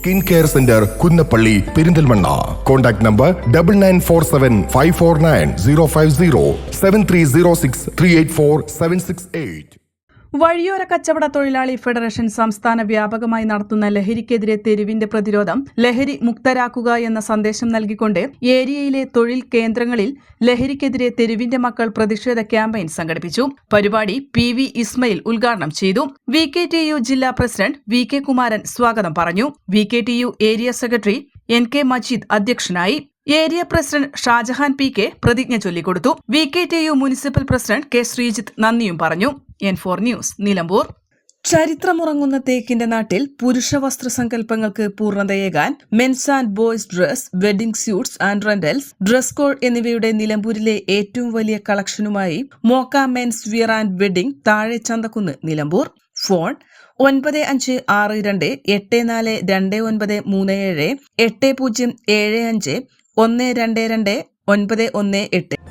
Skin care centre Kunnappally Perinthalmanna. Contact number 9947549050 7306384768. വഴിയോര കച്ചവട തൊഴിലാളി ഫെഡറേഷൻ സംസ്ഥാന വ്യാപകമായി നടത്തുന്ന ലഹരിക്കെതിരെ തെരുവിന്റെ പ്രതിരോധം ലഹരി മുക്തരാക്കുക എന്ന സന്ദേശം നൽകിക്കൊണ്ട് ഏരിയയിലെ തൊഴിൽ കേന്ദ്രങ്ങളിൽ ലഹരിക്കെതിരെ തെരുവിന്റെ മക്കൾ പ്രതിഷേധ ക്യാമ്പയിൻ സംഘടിപ്പിച്ചു. പരിപാടി PV ഇസ്മയിൽ ഉദ്ഘാടനം ചെയ്തു. VKTU ജില്ലാ പ്രസിഡന്റ് VK കുമാരൻ സ്വാഗതം പറഞ്ഞു. VKTU area secretary NK Majeed അധ്യക്ഷനായി. ഏരിയ പ്രസിഡന്റ് ഷാജഹാൻ PK പ്രതിജ്ഞ ചൊല്ലിക്കൊടുത്തു. VKTU municipal president K Sreejith നന്ദിയും പറഞ്ഞു. N4 news Nilambur. ചരിത്രമുറങ്ങുന്ന തേക്കിന്റെ നാട്ടിൽ പുരുഷ വസ്ത്ര സങ്കല്പങ്ങൾക്ക് പൂർണ്ണതയേകാൻ men's and boys dress, wedding suits and rentals, dress code എന്നിവയുടെ നിലമ്പൂരിലെ ഏറ്റവും വലിയ കളക്ഷനുമായി മോക്ക മെൻസ് വിയർ ആൻഡ് വെഡിംഗ്, താഴെ ചന്തക്കുന്ന്, നിലമ്പൂർ. ഫോൺ 9568422937 8075122918.